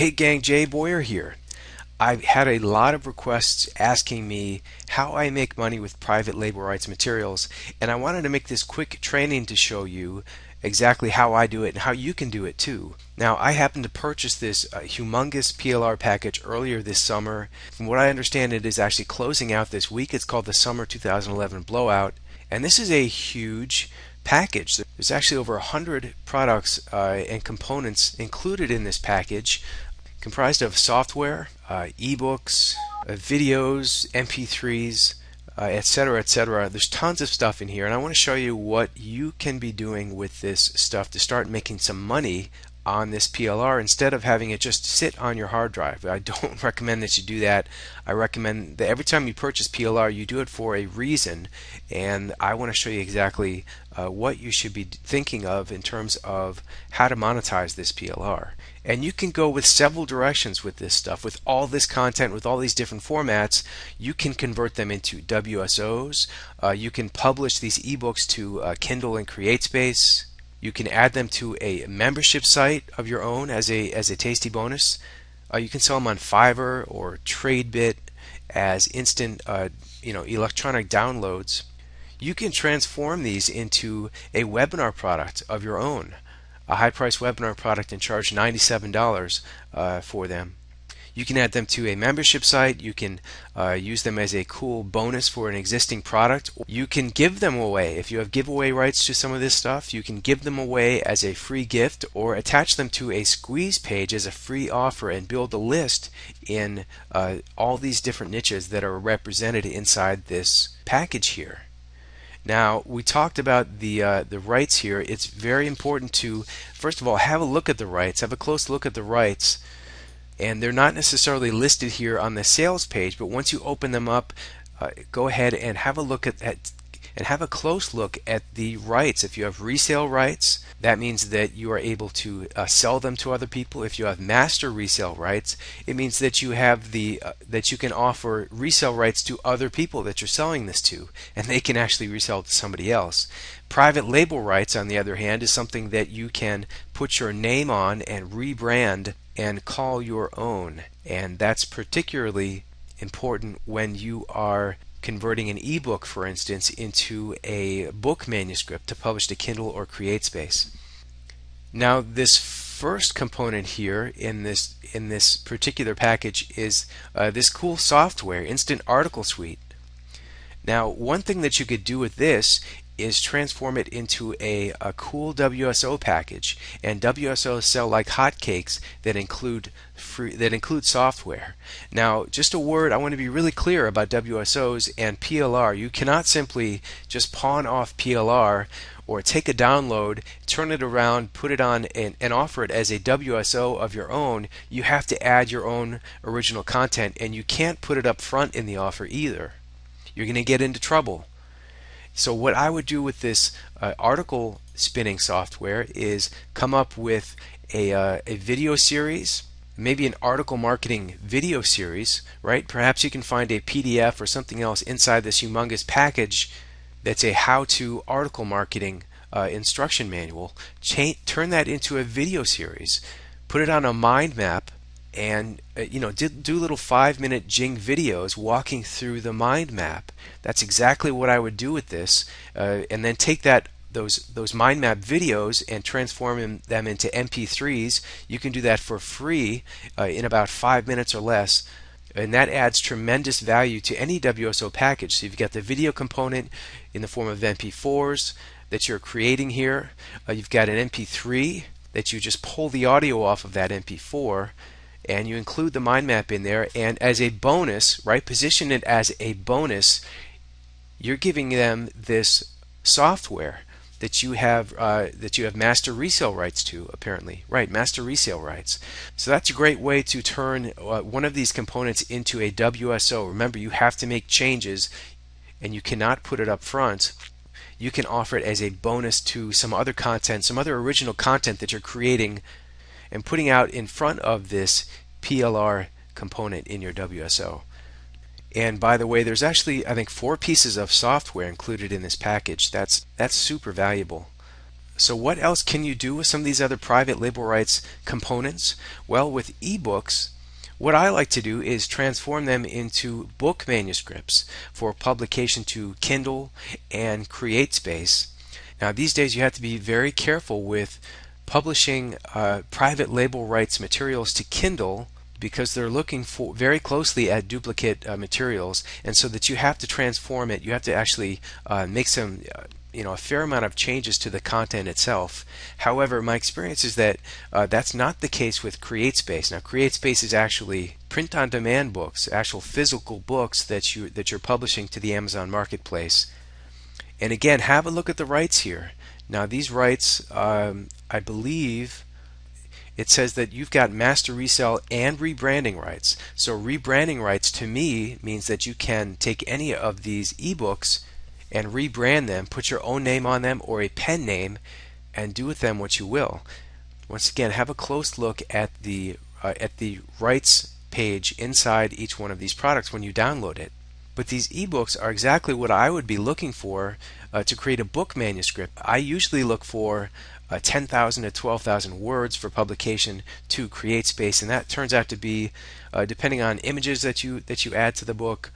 Hey gang, Jay Boyer here. I've had a lot of requests asking me how I make money with private label rights materials, and I wanted to make this quick training to show you exactly how I do it and how you can do it too. Now, I happened to purchase this humongous PLR package earlier this summer. From what I understand, it is actually closing out this week. It's called the Summer 2011 Blowout, and this is a huge package. There's actually over 100 products and components included in this package, comprised of software, ebooks, videos, MP3s, etc., etc. There's tons of stuff in here, and I want to show you what you can be doing with this stuff to start making some money on this PLR instead of having it just sit on your hard drive. I don't recommend that you do that. I recommend that every time you purchase PLR, you do it for a reason, and I want to show you exactly what you should be thinking of in terms of how to monetize this PLR. And you can go with several directions with this stuff. With all this content, with all these different formats, you can convert them into WSOs. You can publish these ebooks to Kindle and CreateSpace. You can add them to a membership site of your own as a tasty bonus. You can sell them on Fiverr or TradeBit as instant electronic downloads. You can transform these into a webinar product of your own, a high-priced webinar product, and charge $97 for them. You can add them to a membership site. You can use them as a cool bonus for an existing product. You can give them away. If you have giveaway rights to some of this stuff, you can give them away as a free gift or attach them to a squeeze page as a free offer and build a list in all these different niches that are represented inside this package here. Now, we talked about the rights here. It's very important to, first of all, have a look at the rights, have a close look at the rights. And they're not necessarily listed here on the sales page, but once you open them up, go ahead and have a look at and have a close look at the rights. If you have resale rights, that means that you are able to sell them to other people. If you have master resale rights, it means that you have that you can offer resale rights to other people that you're selling this to, and they can actually resell it to somebody else. Private label rights, on the other hand, is something that you can put your name on and rebrand and call your own, and that's particularly important when you are converting an ebook, for instance, into a book manuscript to publish to Kindle or CreateSpace. Now, this first component here in this particular package is this cool software, Instant Article Suite. Now, one thing that you could do with this is transform it into a cool WSO package, and WSOs sell like hotcakes that include software. Now, just a word, I want to be really clear about WSOs and PLR. You cannot simply just pawn off PLR or take a download, turn it around, put it on, and offer it as a WSO of your own. You have to add your own original content, and you can't put it up front in the offer either. You're going to get into trouble. So what I would do with this article spinning software is come up with a video series, maybe an article marketing video series, right? Perhaps you can find a PDF or something else inside this humongous package that's a how-to article marketing instruction manual. Turn that into a video series, put it on a mind map, and do little 5-minute Jing videos walking through the mind map. That's exactly what I would do with this, and then take those mind map videos and transform them into MP3s. You can do that for free in about 5 minutes or less, and that adds tremendous value to any WSO package. So you've got the video component in the form of MP4s that you're creating here. You've got an MP3 that you just pull the audio off of that MP4, and you include the mind map in there, and as a bonus, right, position it as a bonus, you're giving them this software that you have master resale rights to, apparently, right? Master resale rights. So that's a great way to turn one of these components into a WSO. Remember, you have to make changes, and you cannot put it up front. You can offer it as a bonus to some other content, some other original content that you're creating and putting out in front of this PLR component in your WSO. And by the way, there's actually, I think, 4 pieces of software included in this package. That's super valuable. So what else can you do with some of these other private label rights components? Well, with ebooks, what I like to do is transform them into book manuscripts for publication to Kindle and CreateSpace. Now, these days you have to be very careful with publishing private label rights materials to Kindle because they're looking for very closely at duplicate materials, and so that you have to transform it. You have to actually make some a fair amount of changes to the content itself. However, my experience is that that's not the case with CreateSpace. Now, CreateSpace is actually print-on-demand books, actual physical books that you're publishing to the Amazon Marketplace. And again, have a look at the rights here. Now, these rights, I believe it says that you've got master resell and rebranding rights. So rebranding rights to me means that you can take any of these ebooks and rebrand them, put your own name on them or a pen name, and do with them what you will. Once again, have a close look at the rights page inside each one of these products when you download it. But these ebooks are exactly what I would be looking for to create a book manuscript. I usually look for 10,000 to 12,000 words for publication to CreateSpace, and that turns out to be, depending on images that you add to the book,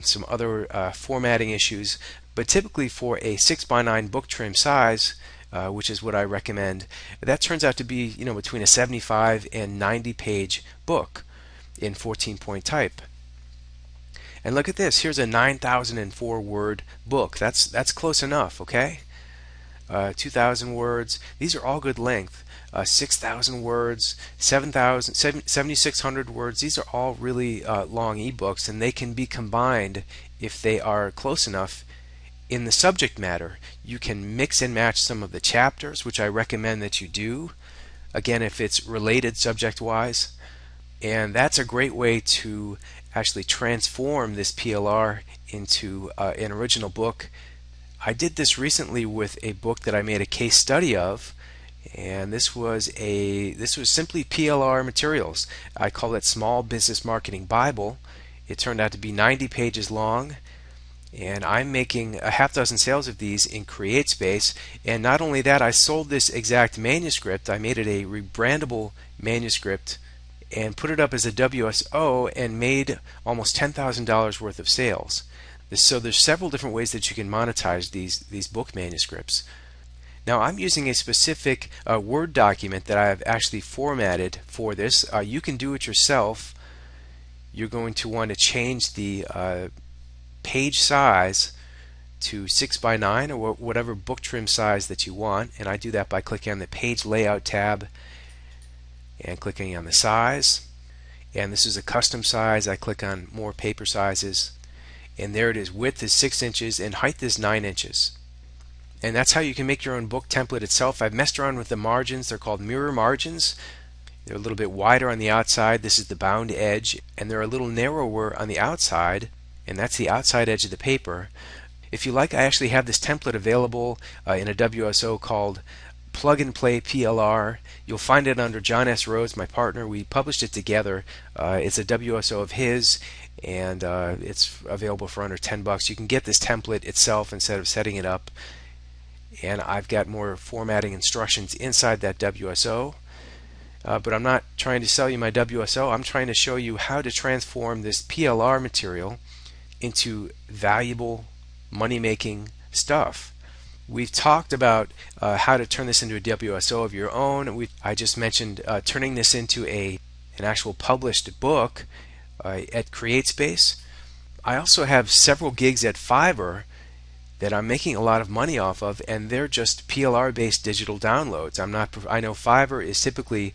some other formatting issues, but typically for a 6x9 book trim size, which is what I recommend, that turns out to be between a 75 and 90 page book in 14-point type. And look at this. Here's a 9,004 word book. That's close enough, okay? 2,000 words. These are all good length. 6,000 words, 7,600 words. These are all really long ebooks, and they can be combined if they are close enough in the subject matter. You can mix and match some of the chapters, which I recommend that you do. Again, if it's related subject-wise. And that's a great way to actually transform this PLR into an original book. I did this recently with a book that I made a case study of, and this was simply PLR materials. I call it Small Business Marketing Bible. It turned out to be 90 pages long, and I'm making a half dozen sales of these in CreateSpace. And not only that, I sold this exact manuscript. I made it a rebrandable manuscript and put it up as a WSO and made almost $10,000 worth of sales. So there's several different ways that you can monetize these book manuscripts. Now, I'm using a specific Word document that I have actually formatted for this. You can do it yourself. You're going to want to change the page size to 6x9 or whatever book trim size that you want, and I do that by clicking on the Page Layout tab and clicking on the size. And this is a custom size. I click on More Paper Sizes, and there it is. Width is 6 inches and height is 9 inches. And that's how you can make your own book template itself. I've messed around with the margins. They're called mirror margins. They're a little bit wider on the outside. This is the bound edge, and they're a little narrower on the outside, and that's the outside edge of the paper. If you like, I actually have this template available in a WSO called Plug and Play PLR. You'll find it under John S. Rhodes, my partner. We published it together. It's a WSO of his, and it's available for under $10. You can get this template itself instead of setting it up. And I've got more formatting instructions inside that WSO. But I'm not trying to sell you my WSO. I'm trying to show you how to transform this PLR material into valuable money-making stuff. We've talked about how to turn this into a WSO of your own. I just mentioned turning this into an actual published book at CreateSpace. I also have several gigs at Fiverr that I'm making a lot of money off of, and they're just PLR-based digital downloads. I know Fiverr is typically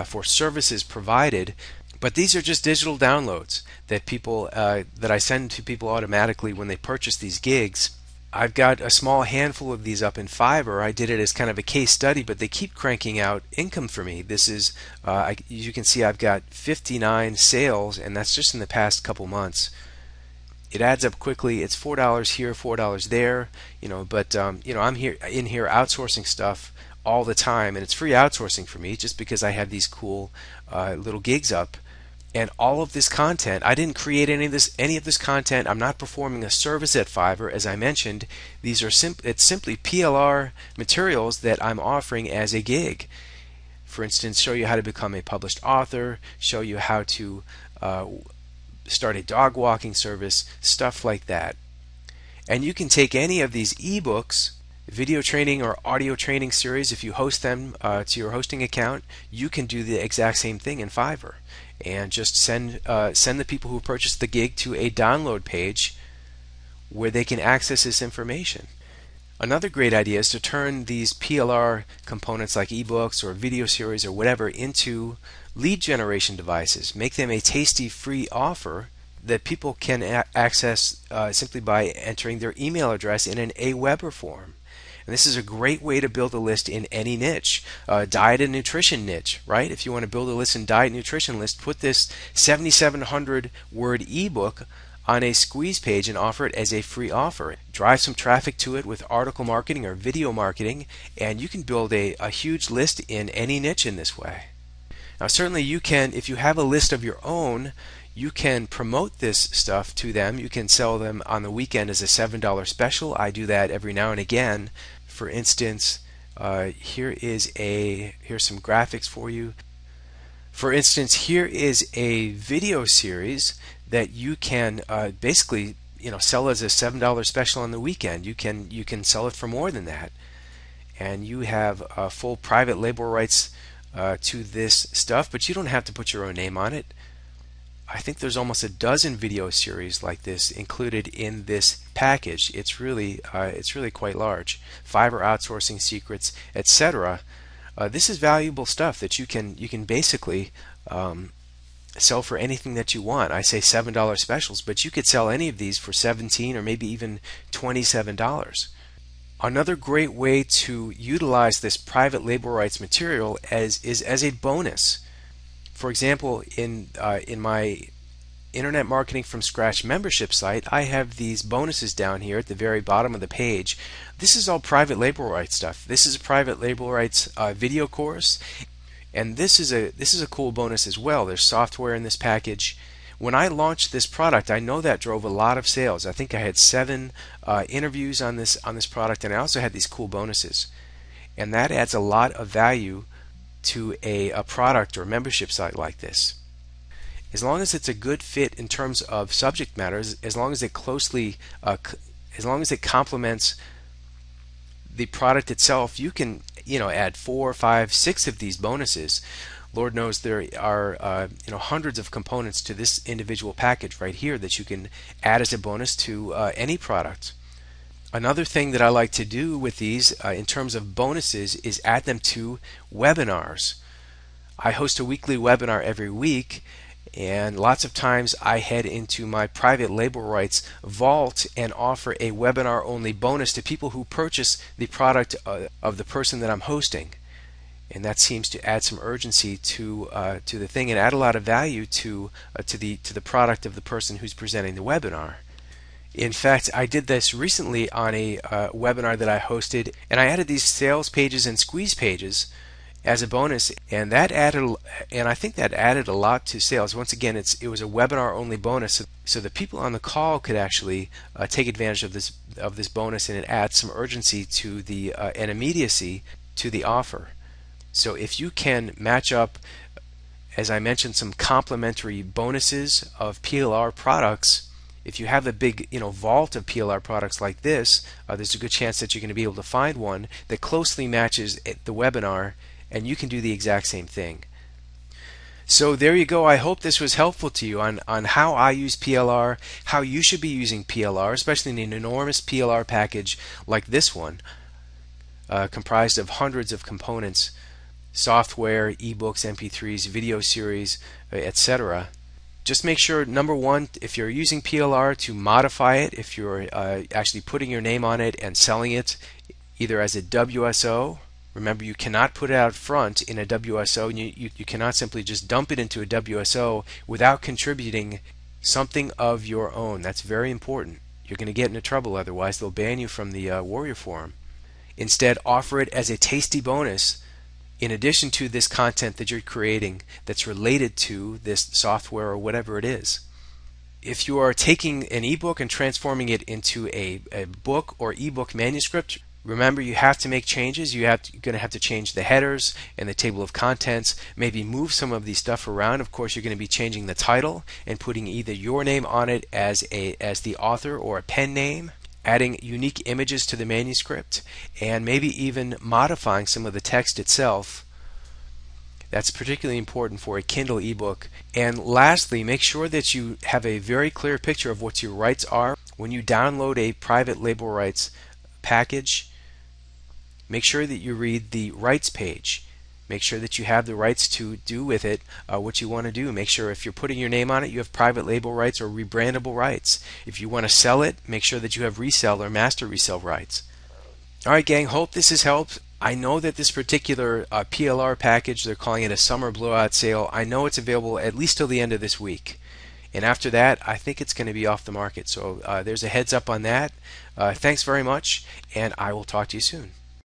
for services provided, but these are just digital downloads that that I send to people automatically when they purchase these gigs. I've got a small handful of these up in Fiverr. I did it as kind of a case study, but they keep cranking out income for me. This is, you can see I've got 59 sales, and that's just in the past couple months. It adds up quickly. It's $4 here, $4 there, but I'm in here outsourcing stuff all the time, and it's free outsourcing for me just because I have these cool little gigs up. And all of this content, I didn't create any of this content. I'm not performing a service at Fiverr, as I mentioned. These are it's simply PLR materials that I'm offering as a gig. For instance, show you how to become a published author, show you how to start a dog walking service, stuff like that. And you can take any of these ebooks, video training or audio training series, if you host them to your hosting account, you can do the exact same thing in Fiverr. And just send the people who purchased the gig to a download page where they can access this information. Another great idea is to turn these PLR components like ebooks or video series or whatever into lead generation devices. Make them a tasty free offer that people can access simply by entering their email address in an Aweber form. And this is a great way to build a list in any niche, diet and nutrition niche, right? If you want to build a list in diet and nutrition list, put this 7,700 word ebook on a squeeze page and offer it as a free offer. Drive some traffic to it with article marketing or video marketing, and you can build a huge list in any niche in this way. Now certainly you can, if you have a list of your own, you can promote this stuff to them. You can sell them on the weekend as a $7 special. I do that every now and again. For instance, here's some graphics for you. For instance, here is a video series that you can basically sell as a $7 special on the weekend. You can sell it for more than that, and you have full private label rights to this stuff, but you don't have to put your own name on it. I think there's almost a dozen video series like this included in this package. It's really quite large. Fiverr outsourcing secrets, etc. This is valuable stuff that you can basically sell for anything that you want. I say $7 specials, but you could sell any of these for $17 or maybe even $27. Another great way to utilize this private label rights material is as a bonus. For example, in my Internet Marketing from Scratch membership site, I have these bonuses down here at the very bottom of the page. This is all private label rights stuff. This is a private label rights video course, and this is a cool bonus as well. There's software in this package. When I launched this product, I know that drove a lot of sales. I think I had 7 interviews on this product, and I also had these cool bonuses, and that adds a lot of value to a product or membership site like this. As long as it's a good fit in terms of subject matter, as long as it complements the product itself, you can add 4, 5, 6 of these bonuses. Lord knows there are hundreds of components to this individual package right here that you can add as a bonus to any product. Another thing that I like to do with these in terms of bonuses is add them to webinars. I host a weekly webinar every week, and lots of times I head into my private label rights vault and offer a webinar only bonus to people who purchase the product of the person that I'm hosting. And that seems to add some urgency to the thing and add a lot of value to the product of the person who's presenting the webinar. In fact, I did this recently on a webinar that I hosted, and I added these sales pages and squeeze pages as a bonus, and I think that added a lot to sales. Once again, it was a webinar only bonus, so the people on the call could actually take advantage of this bonus, and it adds some urgency to and immediacy to the offer. So if you can match up, as I mentioned, some complementary bonuses of PLR products. If you have a big vault of PLR products like this, there's a good chance that you're going to be able to find one that closely matches the webinar, and you can do the exact same thing. So there you go. I hope this was helpful to you on how I use PLR, how you should be using PLR, especially in an enormous PLR package like this one, comprised of hundreds of components, software, ebooks, MP3s, video series, etc. Just make sure, number one, if you're using PLR, to modify it. If you're actually putting your name on it and selling it either as a WSO, remember you cannot put it out front in a WSO, and you cannot simply just dump it into a WSO without contributing something of your own. That's very important. You're going to get into trouble otherwise. They'll ban you from the Warrior Forum. Instead, offer it as a tasty bonus in addition to this content that you're creating that's related to this software or whatever it is. If you are taking an ebook and transforming it into a book or ebook manuscript, remember you have to make changes. You're going to have to change the headers and the table of contents, maybe move some of these stuff around. Of course, you're going to be changing the title and putting either your name on it as the author or a pen name, adding unique images to the manuscript, and maybe even modifying some of the text itself. That's particularly important for a Kindle ebook. And lastly, make sure that you have a very clear picture of what your rights are. When you download a private label rights package, make sure that you read the rights page. Make sure that you have the rights to do with it what you want to do. Make sure if you're putting your name on it, you have private label rights or rebrandable rights. If you want to sell it, make sure that you have resell or master resell rights. Alright gang, hope this has helped. I know that this particular PLR package, they're calling it a summer blowout sale. I know it's available at least till the end of this week. And after that, I think it's going to be off the market. So there's a heads up on that. Thanks very much, and I will talk to you soon.